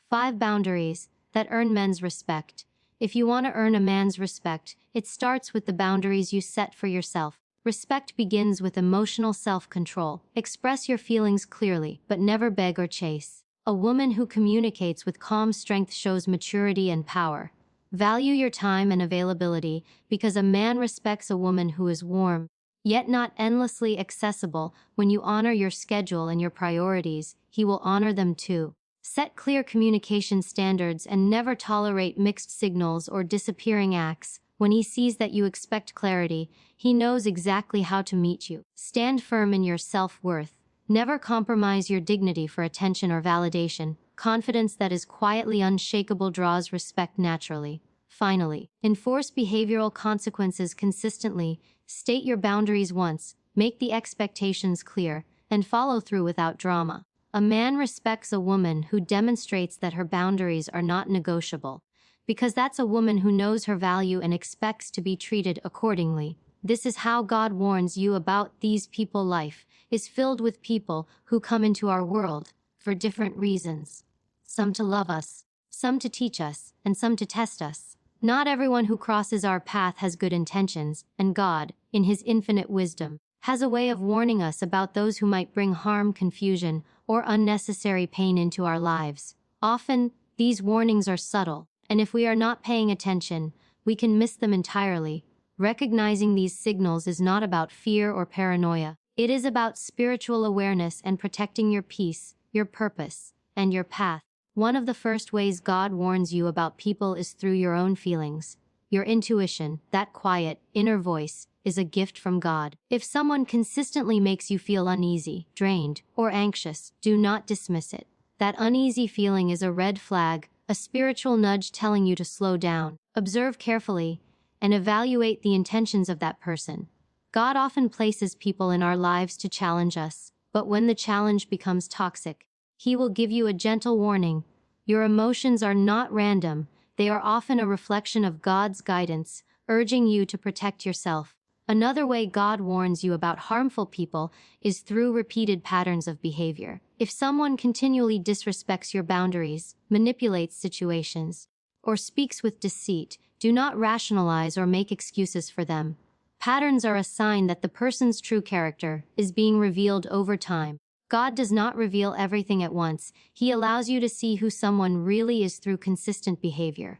5 boundaries that earn men's respect. If you want to earn a man's respect, it starts with the boundaries you set for yourself. Respect begins with emotional self-control. Express your feelings clearly, but never beg or chase. A woman who communicates with calm strength shows maturity and power. Value your time and availability, because a man respects a woman who is warm, yet not endlessly accessible. When you honor your schedule and your priorities, he will honor them too. Set clear communication standards and never tolerate mixed signals or disappearing acts. When he sees that you expect clarity, he knows exactly how to meet you. Stand firm in your self-worth. Never compromise your dignity for attention or validation. Confidence that is quietly unshakable draws respect naturally. Finally, enforce behavioral consequences consistently. State your boundaries once, make the expectations clear, and follow through without drama. A man respects a woman who demonstrates that her boundaries are not negotiable, because that's a woman who knows her value and expects to be treated accordingly. This is how God warns you about these people. Life is filled with people who come into our world for different reasons. Some to love us, some to teach us, and some to test us. Not everyone who crosses our path has good intentions, and God, in His infinite wisdom, has a way of warning us about those who might bring harm, confusion, or unnecessary pain into our lives. Often, these warnings are subtle, and if we are not paying attention, we can miss them entirely. Recognizing these signals is not about fear or paranoia. It is about spiritual awareness and protecting your peace, your purpose, and your path. One of the first ways God warns you about people is through your own feelings. Your intuition, that quiet, inner voice, is a gift from God. If someone consistently makes you feel uneasy, drained, or anxious, do not dismiss it. That uneasy feeling is a red flag, a spiritual nudge telling you to slow down. Observe carefully and evaluate the intentions of that person. God often places people in our lives to challenge us, but when the challenge becomes toxic, He will give you a gentle warning. Your emotions are not random. They are often a reflection of God's guidance, urging you to protect yourself. Another way God warns you about harmful people is through repeated patterns of behavior. If someone continually disrespects your boundaries, manipulates situations, or speaks with deceit, do not rationalize or make excuses for them. Patterns are a sign that the person's true character is being revealed over time. God does not reveal everything at once. He allows you to see who someone really is through consistent behavior.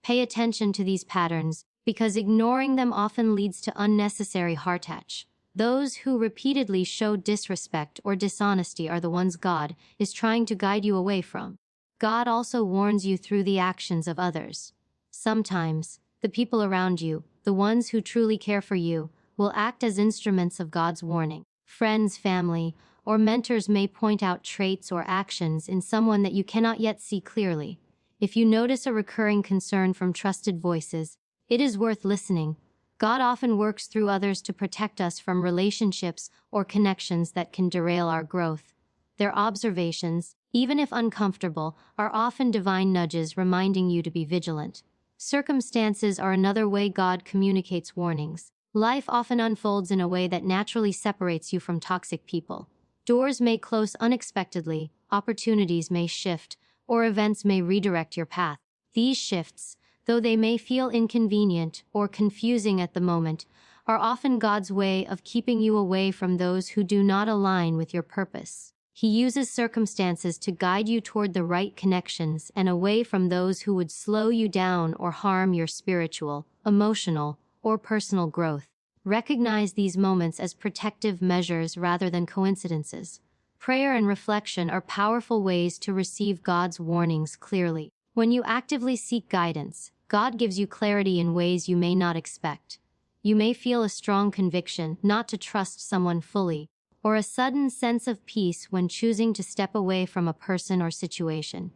Pay attention to these patterns, because ignoring them often leads to unnecessary heartache. Those who repeatedly show disrespect or dishonesty are the ones God is trying to guide you away from. God also warns you through the actions of others. Sometimes, the people around you, the ones who truly care for you, will act as instruments of God's warning. Friends, family, or mentors may point out traits or actions in someone that you cannot yet see clearly. If you notice a recurring concern from trusted voices, it is worth listening. God often works through others to protect us from relationships or connections that can derail our growth. Their observations, even if uncomfortable, are often divine nudges reminding you to be vigilant. Circumstances are another way God communicates warnings. Life often unfolds in a way that naturally separates you from toxic people. Doors may close unexpectedly, opportunities may shift, or events may redirect your path. These shifts, though they may feel inconvenient or confusing at the moment, are often God's way of keeping you away from those who do not align with your purpose. He uses circumstances to guide you toward the right connections and away from those who would slow you down or harm your spiritual, emotional, or personal growth. Recognize these moments as protective measures rather than coincidences. Prayer and reflection are powerful ways to receive God's warnings clearly. When you actively seek guidance, God gives you clarity in ways you may not expect. You may feel a strong conviction not to trust someone fully, or a sudden sense of peace when choosing to step away from a person or situation.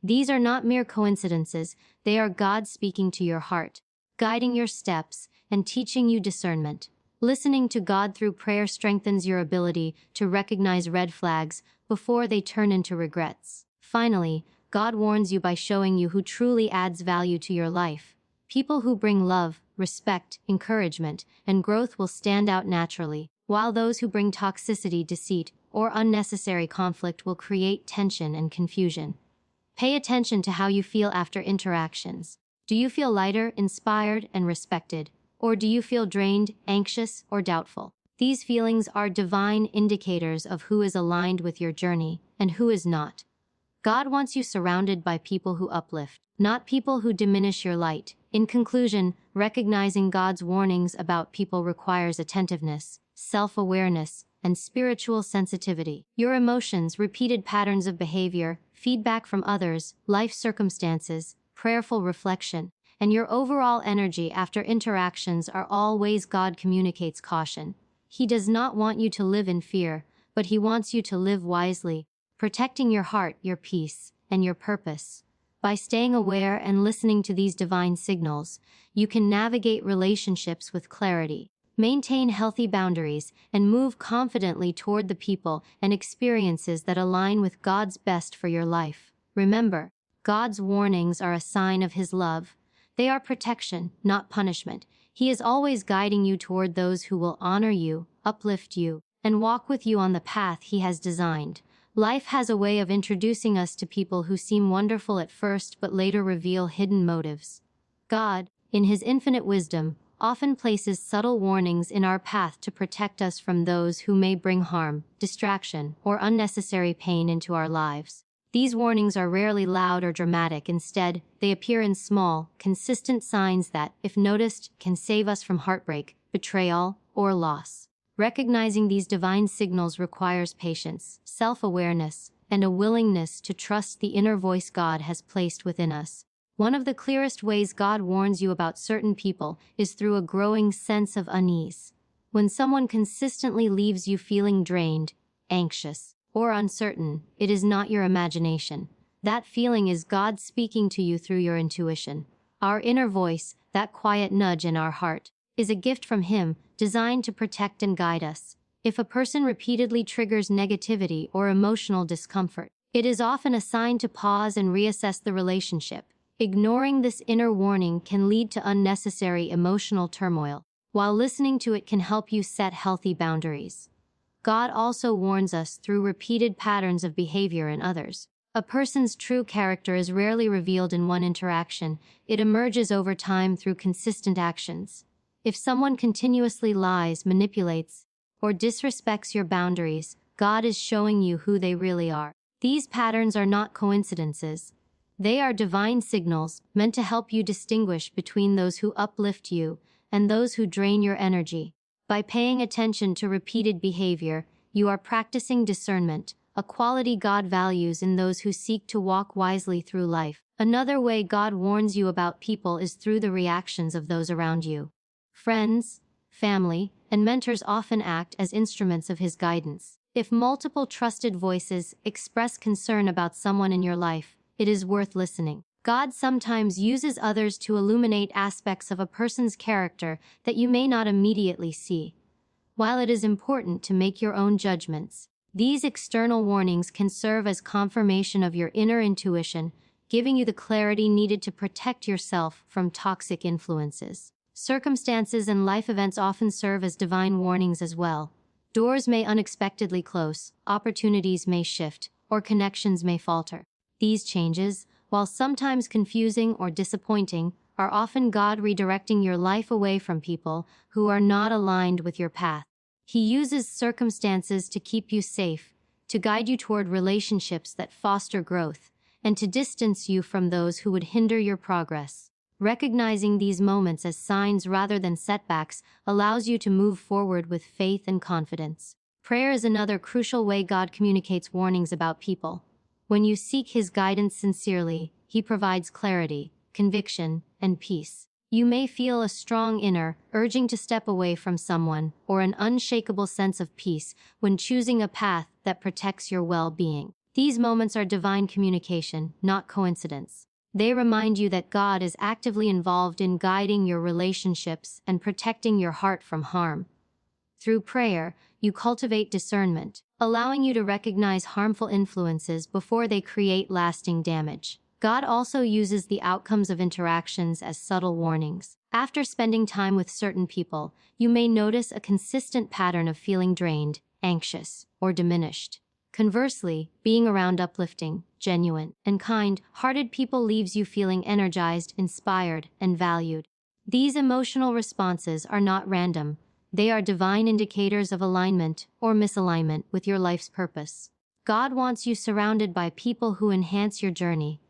These are not mere coincidences, they are God speaking to your heart, guiding your steps, and teaching you discernment. Listening to God through prayer strengthens your ability to recognize red flags before they turn into regrets. Finally, God warns you by showing you who truly adds value to your life. People who bring love, respect, encouragement, and growth will stand out naturally, while those who bring toxicity, deceit, or unnecessary conflict will create tension and confusion. Pay attention to how you feel after interactions. Do you feel lighter, inspired, and respected? Or do you feel drained, anxious, or doubtful? These feelings are divine indicators of who is aligned with your journey and who is not. God wants you surrounded by people who uplift, not people who diminish your light. In conclusion, recognizing God's warnings about people requires attentiveness, self-awareness, and spiritual sensitivity. Your emotions, repeated patterns of behavior, feedback from others, life circumstances, prayerful reflection, and your overall energy after interactions are all ways God communicates caution. He does not want you to live in fear, but He wants you to live wisely, protecting your heart, your peace, and your purpose. By staying aware and listening to these divine signals, you can navigate relationships with clarity, maintain healthy boundaries, and move confidently toward the people and experiences that align with God's best for your life. Remember, God's warnings are a sign of His love. They are protection, not punishment. He is always guiding you toward those who will honor you, uplift you, and walk with you on the path He has designed. Life has a way of introducing us to people who seem wonderful at first but later reveal hidden motives. God, in His infinite wisdom, often places subtle warnings in our path to protect us from those who may bring harm, distraction, or unnecessary pain into our lives. These warnings are rarely loud or dramatic. Instead, they appear in small, consistent signs that, if noticed, can save us from heartbreak, betrayal, or loss. Recognizing these divine signals requires patience, self-awareness, and a willingness to trust the inner voice God has placed within us. One of the clearest ways God warns you about certain people is through a growing sense of unease. When someone consistently leaves you feeling drained, anxious, or uncertain, it is not your imagination. That feeling is God speaking to you through your intuition. Our inner voice, that quiet nudge in our heart, is a gift from Him, designed to protect and guide us. If a person repeatedly triggers negativity or emotional discomfort, it is often a sign to pause and reassess the relationship. Ignoring this inner warning can lead to unnecessary emotional turmoil, while listening to it can help you set healthy boundaries. God also warns us through repeated patterns of behavior in others. A person's true character is rarely revealed in one interaction. It emerges over time through consistent actions. If someone continuously lies, manipulates, or disrespects your boundaries, God is showing you who they really are. These patterns are not coincidences. They are divine signals meant to help you distinguish between those who uplift you and those who drain your energy. By paying attention to repeated behavior, you are practicing discernment, a quality God values in those who seek to walk wisely through life. Another way God warns you about people is through the reactions of those around you. Friends, family, and mentors often act as instruments of His guidance. If multiple trusted voices express concern about someone in your life, it is worth listening. God sometimes uses others to illuminate aspects of a person's character that you may not immediately see. While it is important to make your own judgments, these external warnings can serve as confirmation of your inner intuition, giving you the clarity needed to protect yourself from toxic influences. Circumstances and life events often serve as divine warnings as well. Doors may unexpectedly close, opportunities may shift, or connections may falter. These changes, while sometimes confusing or disappointing, are often God redirecting your life away from people who are not aligned with your path. He uses circumstances to keep you safe, to guide you toward relationships that foster growth, and to distance you from those who would hinder your progress. Recognizing these moments as signs rather than setbacks allows you to move forward with faith and confidence. Prayer is another crucial way God communicates warnings about people. When you seek His guidance sincerely, He provides clarity, conviction, and peace. You may feel a strong inner urging to step away from someone, or an unshakable sense of peace when choosing a path that protects your well-being. These moments are divine communication, not coincidence. They remind you that God is actively involved in guiding your relationships and protecting your heart from harm. Through prayer, you cultivate discernment, allowing you to recognize harmful influences before they create lasting damage. God also uses the outcomes of interactions as subtle warnings. After spending time with certain people, you may notice a consistent pattern of feeling drained, anxious, or diminished. Conversely, being around uplifting, genuine, and kind-hearted people leaves you feeling energized, inspired, and valued. These emotional responses are not random. They are divine indicators of alignment or misalignment with your life's purpose. God wants you surrounded by people who enhance your journey,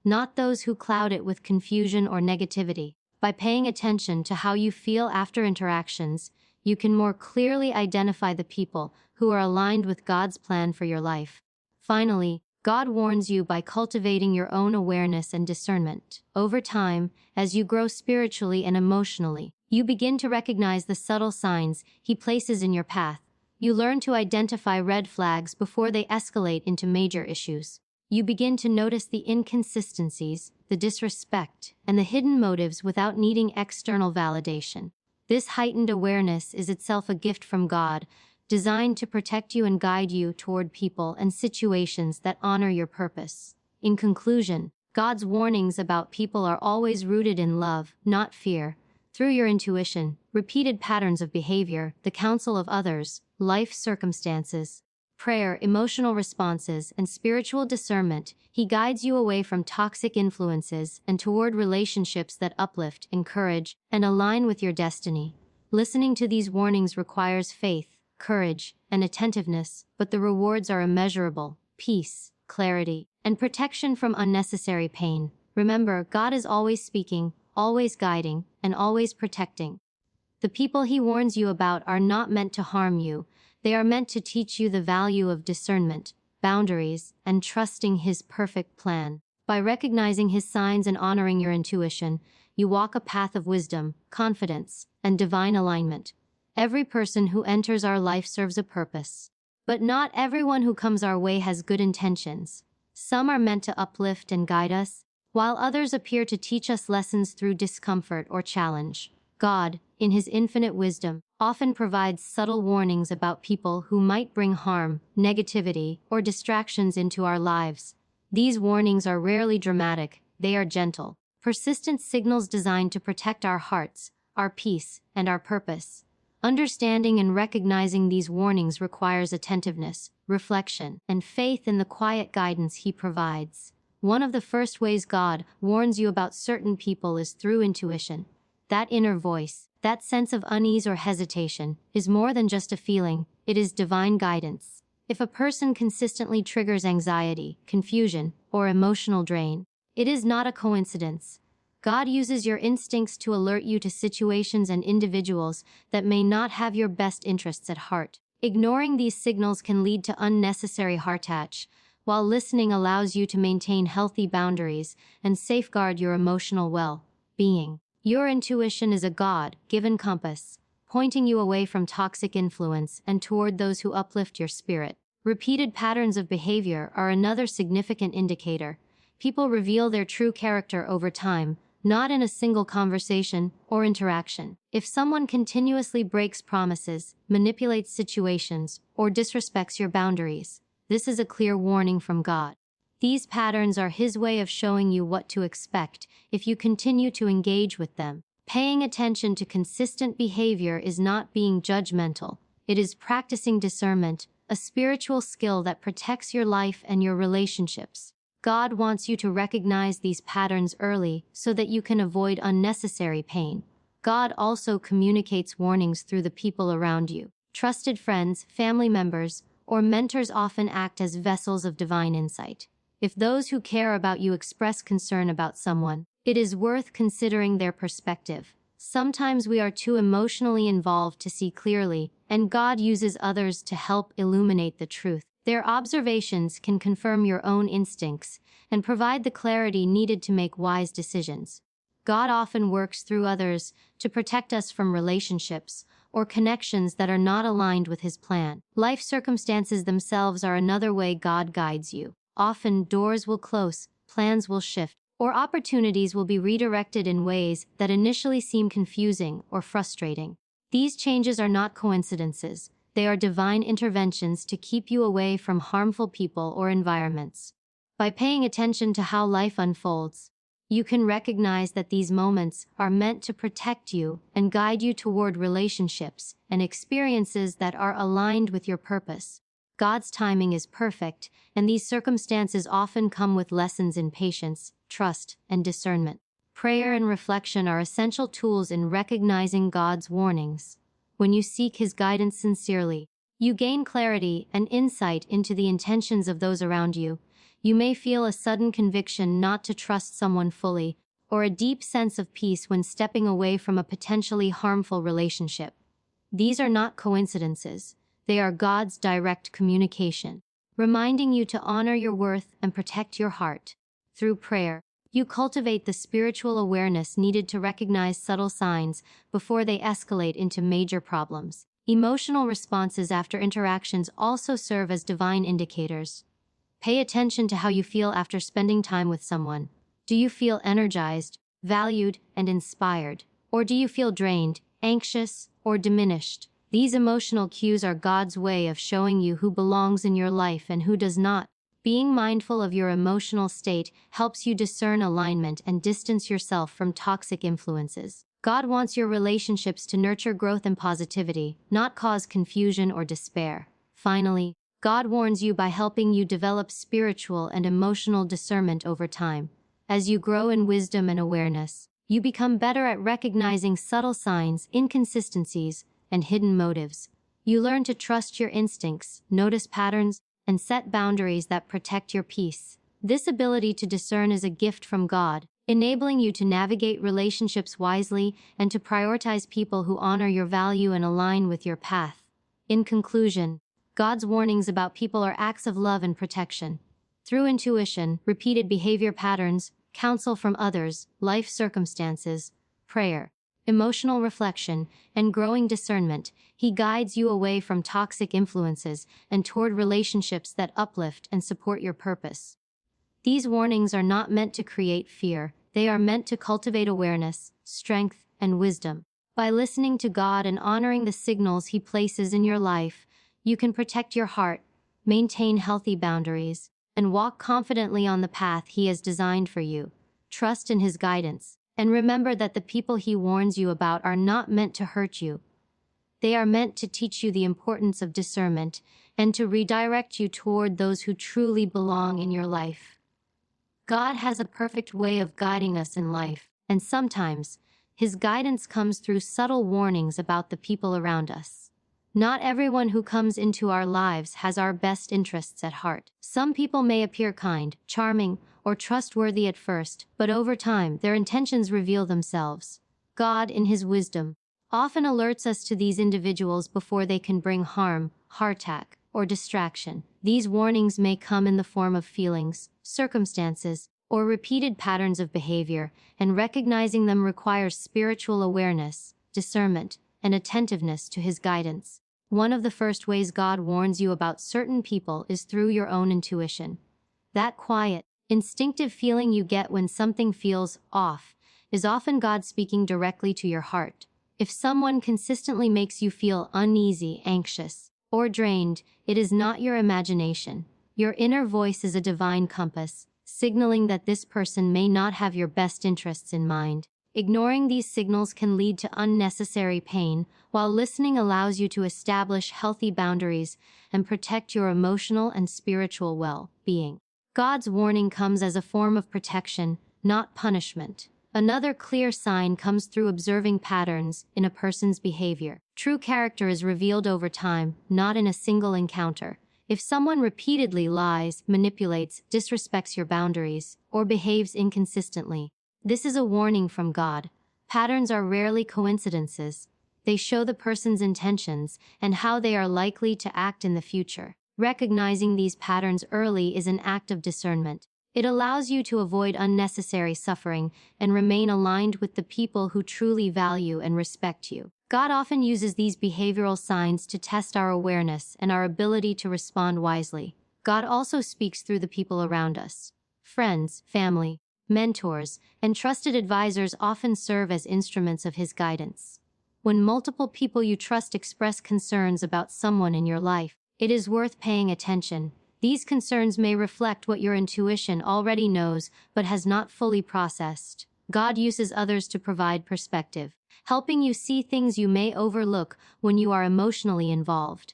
not those who cloud it with confusion or negativity. By paying attention to how you feel after interactions, you can more clearly identify the people who are aligned with God's plan for your life. Finally, God warns you by cultivating your own awareness and discernment. Over time, as you grow spiritually and emotionally, you begin to recognize the subtle signs He places in your path. You learn to identify red flags before they escalate into major issues. You begin to notice the inconsistencies, the disrespect, and the hidden motives without needing external validation. This heightened awareness is itself a gift from God, designed to protect you and guide you toward people and situations that honor your purpose. In conclusion, God's warnings about people are always rooted in love, not fear. Through your intuition, repeated patterns of behavior, the counsel of others, life circumstances, prayer, emotional responses, and spiritual discernment, He guides you away from toxic influences and toward relationships that uplift, encourage, and align with your destiny. Listening to these warnings requires faith, courage, and attentiveness, but the rewards are immeasurable: peace, clarity, and protection from unnecessary pain. Remember, God is always speaking, always guiding, and always protecting. The people He warns you about are not meant to harm you. They are meant to teach you the value of discernment, boundaries, and trusting His perfect plan. By recognizing His signs and honoring your intuition, you walk a path of wisdom, confidence, and divine alignment. Every person who enters our life serves a purpose. But not everyone who comes our way has good intentions. Some are meant to uplift and guide us, while others appear to teach us lessons through discomfort or challenge. God, in His infinite wisdom, often provides subtle warnings about people who might bring harm, negativity, or distractions into our lives. These warnings are rarely dramatic, they are gentle, persistent signals designed to protect our hearts, our peace, and our purpose. Understanding and recognizing these warnings requires attentiveness, reflection, and faith in the quiet guidance He provides. One of the first ways God warns you about certain people is through intuition. That inner voice, that sense of unease or hesitation, is more than just a feeling, it is divine guidance. If a person consistently triggers anxiety, confusion, or emotional drain, it is not a coincidence. God uses your instincts to alert you to situations and individuals that may not have your best interests at heart. Ignoring these signals can lead to unnecessary heartache, while listening allows you to maintain healthy boundaries and safeguard your emotional well-being. Your intuition is a God-given compass, pointing you away from toxic influence and toward those who uplift your spirit. Repeated patterns of behavior are another significant indicator. People reveal their true character over time, not in a single conversation or interaction. If someone continuously breaks promises, manipulates situations, or disrespects your boundaries, this is a clear warning from God. These patterns are His way of showing you what to expect if you continue to engage with them. Paying attention to consistent behavior is not being judgmental. It is practicing discernment, a spiritual skill that protects your life and your relationships. God wants you to recognize these patterns early so that you can avoid unnecessary pain. God also communicates warnings through the people around you. Trusted friends, family members, or mentors often act as vessels of divine insight. If those who care about you express concern about someone, it is worth considering their perspective. Sometimes we are too emotionally involved to see clearly, and God uses others to help illuminate the truth. Their observations can confirm your own instincts and provide the clarity needed to make wise decisions. God often works through others to protect us from relationships or connections that are not aligned with His plan. Life circumstances themselves are another way God guides you. Often doors will close, plans will shift, or opportunities will be redirected in ways that initially seem confusing or frustrating. These changes are not coincidences. They are divine interventions to keep you away from harmful people or environments. By paying attention to how life unfolds, you can recognize that these moments are meant to protect you and guide you toward relationships and experiences that are aligned with your purpose. God's timing is perfect, and these circumstances often come with lessons in patience, trust, and discernment. Prayer and reflection are essential tools in recognizing God's warnings. When you seek His guidance sincerely, you gain clarity and insight into the intentions of those around you. You may feel a sudden conviction not to trust someone fully, or a deep sense of peace when stepping away from a potentially harmful relationship. These are not coincidences. They are God's direct communication, reminding you to honor your worth and protect your heart. Through prayer, you cultivate the spiritual awareness needed to recognize subtle signs before they escalate into major problems. Emotional responses after interactions also serve as divine indicators. Pay attention to how you feel after spending time with someone. Do you feel energized, valued, and inspired? Or do you feel drained, anxious, or diminished? These emotional cues are God's way of showing you who belongs in your life and who does not. Being mindful of your emotional state helps you discern alignment and distance yourself from toxic influences. God wants your relationships to nurture growth and positivity, not cause confusion or despair. Finally, God warns you by helping you develop spiritual and emotional discernment over time. As you grow in wisdom and awareness, you become better at recognizing subtle signs, inconsistencies, and hidden motives. You learn to trust your instincts, notice patterns, and set boundaries that protect your peace. This ability to discern is a gift from God, enabling you to navigate relationships wisely and to prioritize people who honor your value and align with your path. In conclusion, God's warnings about people are acts of love and protection. Through intuition, repeated behavior patterns, counsel from others, life circumstances, prayer, emotional reflection, and growing discernment, He guides you away from toxic influences and toward relationships that uplift and support your purpose. These warnings are not meant to create fear, they are meant to cultivate awareness, strength, and wisdom. By listening to God and honoring the signals He places in your life, you can protect your heart, maintain healthy boundaries, and walk confidently on the path He has designed for you. Trust in His guidance, and remember that the people He warns you about are not meant to hurt you. They are meant to teach you the importance of discernment and to redirect you toward those who truly belong in your life. God has a perfect way of guiding us in life, and sometimes His guidance comes through subtle warnings about the people around us. Not everyone who comes into our lives has our best interests at heart. Some people may appear kind, charming, or trustworthy at first, but over time, their intentions reveal themselves. God, in His wisdom, often alerts us to these individuals before they can bring harm, heart attack, or distraction. These warnings may come in the form of feelings, circumstances, or repeated patterns of behavior, and recognizing them requires spiritual awareness, discernment, and attentiveness to His guidance. One of the first ways God warns you about certain people is through your own intuition. That quiet, instinctive feeling you get when something feels off is often God speaking directly to your heart. If someone consistently makes you feel uneasy, anxious, or drained, it is not your imagination. Your inner voice is a divine compass, signaling that this person may not have your best interests in mind. Ignoring these signals can lead to unnecessary pain, while listening allows you to establish healthy boundaries and protect your emotional and spiritual well-being. God's warning comes as a form of protection, not punishment. Another clear sign comes through observing patterns in a person's behavior. True character is revealed over time, not in a single encounter. If someone repeatedly lies, manipulates, disrespects your boundaries, or behaves inconsistently, this is a warning from God. Patterns are rarely coincidences. They show the person's intentions and how they are likely to act in the future. Recognizing these patterns early is an act of discernment. It allows you to avoid unnecessary suffering and remain aligned with the people who truly value and respect you. God often uses these behavioral signs to test our awareness and our ability to respond wisely. God also speaks through the people around us. Friends, family, mentors, and trusted advisors often serve as instruments of His guidance. When multiple people you trust express concerns about someone in your life, it is worth paying attention. These concerns may reflect what your intuition already knows but has not fully processed. God uses others to provide perspective, helping you see things you may overlook when you are emotionally involved.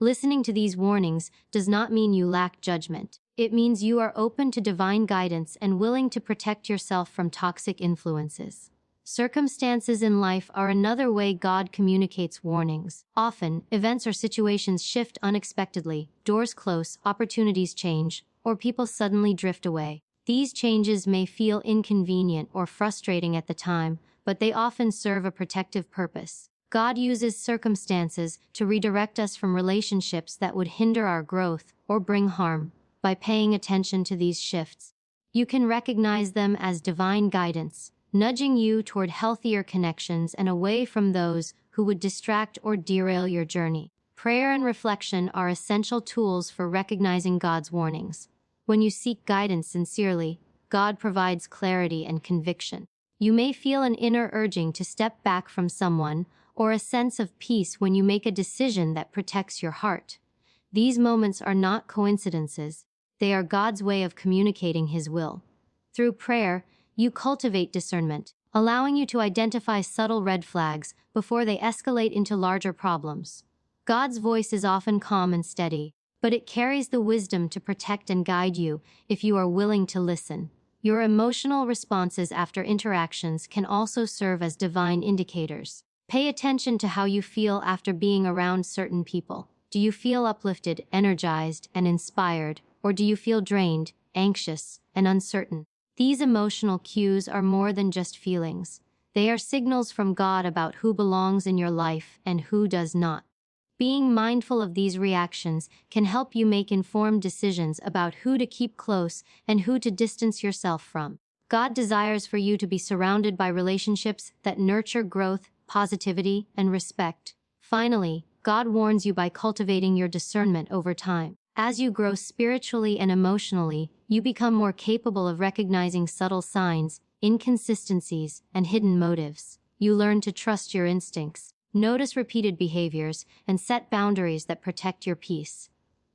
Listening to these warnings does not mean you lack judgment. It means you are open to divine guidance and willing to protect yourself from toxic influences. Circumstances in life are another way God communicates warnings. Often, events or situations shift unexpectedly, doors close, opportunities change, or people suddenly drift away. These changes may feel inconvenient or frustrating at the time, but they often serve a protective purpose. God uses circumstances to redirect us from relationships that would hinder our growth or bring harm. By paying attention to these shifts, you can recognize them as divine guidance, nudging you toward healthier connections and away from those who would distract or derail your journey. Prayer and reflection are essential tools for recognizing God's warnings. When you seek guidance sincerely, God provides clarity and conviction. You may feel an inner urging to step back from someone, or a sense of peace when you make a decision that protects your heart. These moments are not coincidences. They are God's way of communicating His will. Through prayer, you cultivate discernment, allowing you to identify subtle red flags before they escalate into larger problems. God's voice is often calm and steady, but it carries the wisdom to protect and guide you if you are willing to listen. Your emotional responses after interactions can also serve as divine indicators. Pay attention to how you feel after being around certain people. Do you feel uplifted, energized, and inspired, or do you feel drained, anxious, and uncertain? These emotional cues are more than just feelings. They are signals from God about who belongs in your life and who does not. Being mindful of these reactions can help you make informed decisions about who to keep close and who to distance yourself from. God desires for you to be surrounded by relationships that nurture growth, positivity, and respect. Finally, God warns you by cultivating your discernment over time. As you grow spiritually and emotionally, you become more capable of recognizing subtle signs, inconsistencies, and hidden motives. You learn to trust your instincts, notice repeated behaviors, and set boundaries that protect your peace.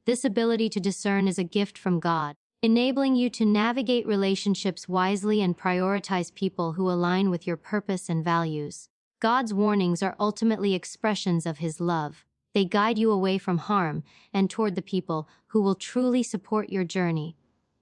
This ability to discern is a gift from God, enabling you to navigate relationships wisely and prioritize people who align with your purpose and values. God's warnings are ultimately expressions of His love. They guide you away from harm and toward the people who will truly support your journey.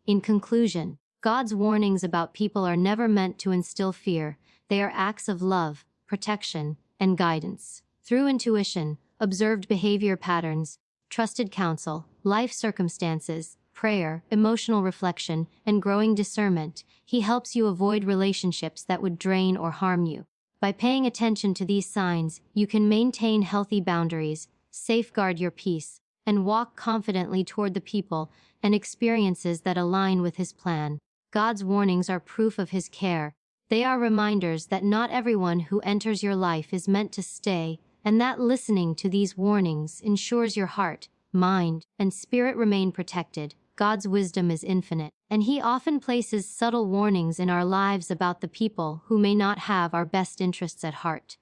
In conclusion, God's warnings about people are never meant to instill fear. They are acts of love, protection, and guidance. Through intuition, observed behavior patterns, trusted counsel, life circumstances, prayer, emotional reflection, and growing discernment, He helps you avoid relationships that would drain or harm you. By paying attention to these signs, you can maintain healthy boundaries, safeguard your peace, and walk confidently toward the people and experiences that align with His plan. God's warnings are proof of His care. They are reminders that not everyone who enters your life is meant to stay, and that listening to these warnings ensures your heart, mind, and spirit remain protected. God's wisdom is infinite, and He often places subtle warnings in our lives about the people who may not have our best interests at heart.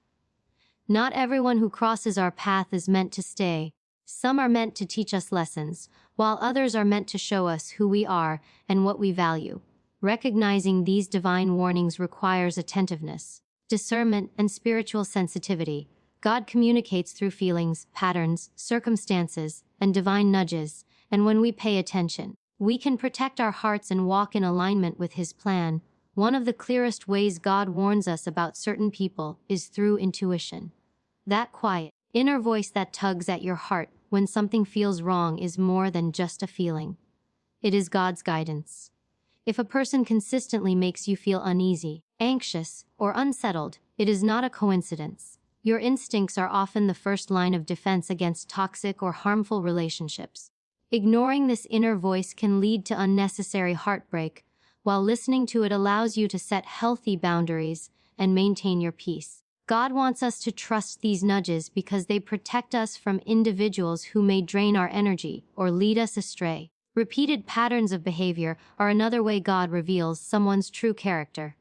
Not everyone who crosses our path is meant to stay. Some are meant to teach us lessons, while others are meant to show us who we are and what we value. Recognizing these divine warnings requires attentiveness, discernment, and spiritual sensitivity. God communicates through feelings, patterns, circumstances, and divine nudges, and when we pay attention, we can protect our hearts and walk in alignment with His plan. One of the clearest ways God warns us about certain people is through intuition. That quiet, inner voice that tugs at your heart when something feels wrong is more than just a feeling. It is God's guidance. If a person consistently makes you feel uneasy, anxious, or unsettled, it is not a coincidence. Your instincts are often the first line of defense against toxic or harmful relationships. Ignoring this inner voice can lead to unnecessary heartbreak, while listening to it allows you to set healthy boundaries and maintain your peace. God wants us to trust these nudges because they protect us from individuals who may drain our energy or lead us astray. Repeated patterns of behavior are another way God reveals someone's true character.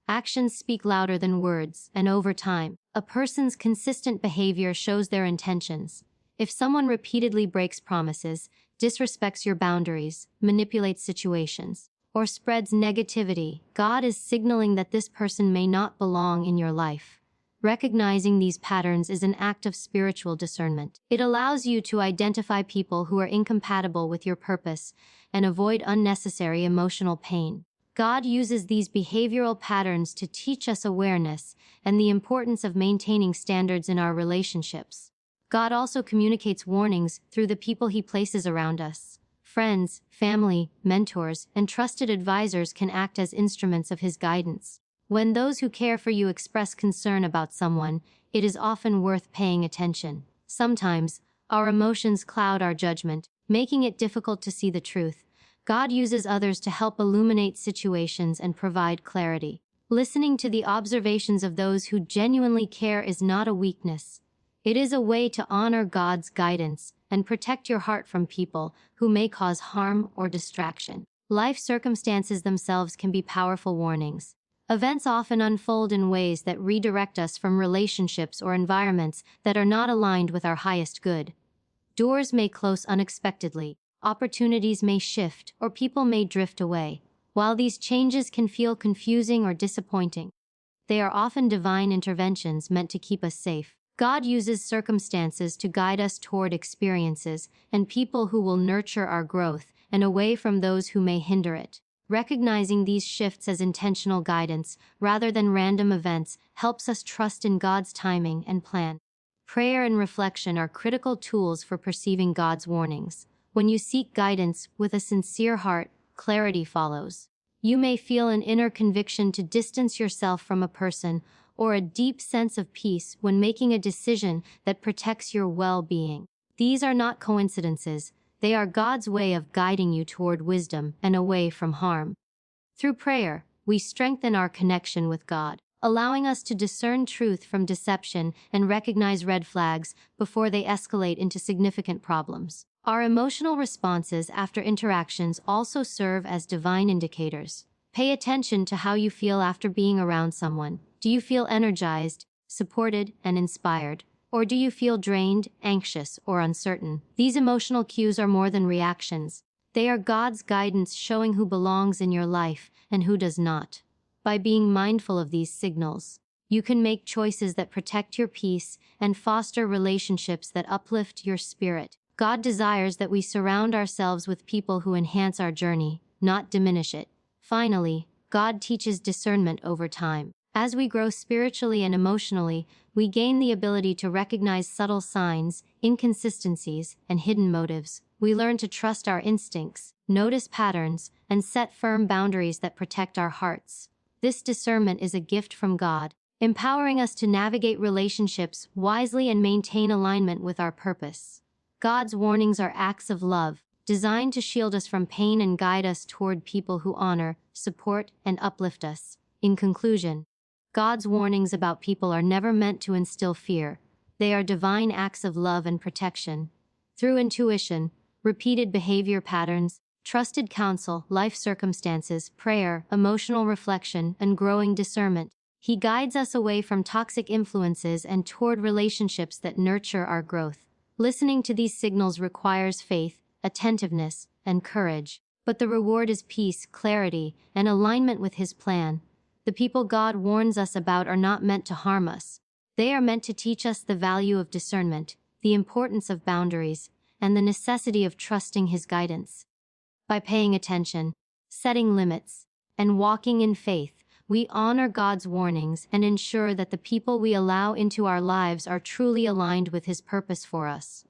Actions speak louder than words, and over time, a person's consistent behavior shows their intentions. If someone repeatedly breaks promises, disrespects your boundaries, manipulates situations, or spreads negativity, God is signaling that this person may not belong in your life. Recognizing these patterns is an act of spiritual discernment. It allows you to identify people who are incompatible with your purpose and avoid unnecessary emotional pain. God uses these behavioral patterns to teach us awareness and the importance of maintaining standards in our relationships. God also communicates warnings through the people He places around us. Friends, family, mentors, and trusted advisors can act as instruments of His guidance. When those who care for you express concern about someone, it is often worth paying attention. Sometimes, our emotions cloud our judgment, making it difficult to see the truth. God uses others to help illuminate situations and provide clarity. Listening to the observations of those who genuinely care is not a weakness. It is a way to honor God's guidance and protect your heart from people who may cause harm or distraction. Life circumstances themselves can be powerful warnings. Events often unfold in ways that redirect us from relationships or environments that are not aligned with our highest good. Doors may close unexpectedly, opportunities may shift, or people may drift away. While these changes can feel confusing or disappointing, they are often divine interventions meant to keep us safe. God uses circumstances to guide us toward experiences and people who will nurture our growth and away from those who may hinder it. Recognizing these shifts as intentional guidance rather than random events helps us trust in God's timing and plan. Prayer and reflection are critical tools for perceiving God's warnings. When you seek guidance with a sincere heart, clarity follows. You may feel an inner conviction to distance yourself from a person or a deep sense of peace when making a decision that protects your well-being. These are not coincidences. They are God's way of guiding you toward wisdom and away from harm. Through prayer, we strengthen our connection with God, allowing us to discern truth from deception and recognize red flags before they escalate into significant problems. Our emotional responses after interactions also serve as divine indicators. Pay attention to how you feel after being around someone. Do you feel energized, supported, and inspired? Or do you feel drained, anxious, or uncertain? These emotional cues are more than reactions. They are God's guidance showing who belongs in your life and who does not. By being mindful of these signals, you can make choices that protect your peace and foster relationships that uplift your spirit. God desires that we surround ourselves with people who enhance our journey, not diminish it. Finally, God teaches discernment over time. As we grow spiritually and emotionally, we gain the ability to recognize subtle signs, inconsistencies, and hidden motives. We learn to trust our instincts, notice patterns, and set firm boundaries that protect our hearts. This discernment is a gift from God, empowering us to navigate relationships wisely and maintain alignment with our purpose. God's warnings are acts of love, designed to shield us from pain and guide us toward people who honor, support, and uplift us. In conclusion, God's warnings about people are never meant to instill fear. They are divine acts of love and protection. Through intuition, repeated behavior patterns, trusted counsel, life circumstances, prayer, emotional reflection, and growing discernment, He guides us away from toxic influences and toward relationships that nurture our growth. Listening to these signals requires faith, attentiveness, and courage. But the reward is peace, clarity, and alignment with His plan. The people God warns us about are not meant to harm us. They are meant to teach us the value of discernment, the importance of boundaries, and the necessity of trusting His guidance. By paying attention, setting limits, and walking in faith, we honor God's warnings and ensure that the people we allow into our lives are truly aligned with His purpose for us.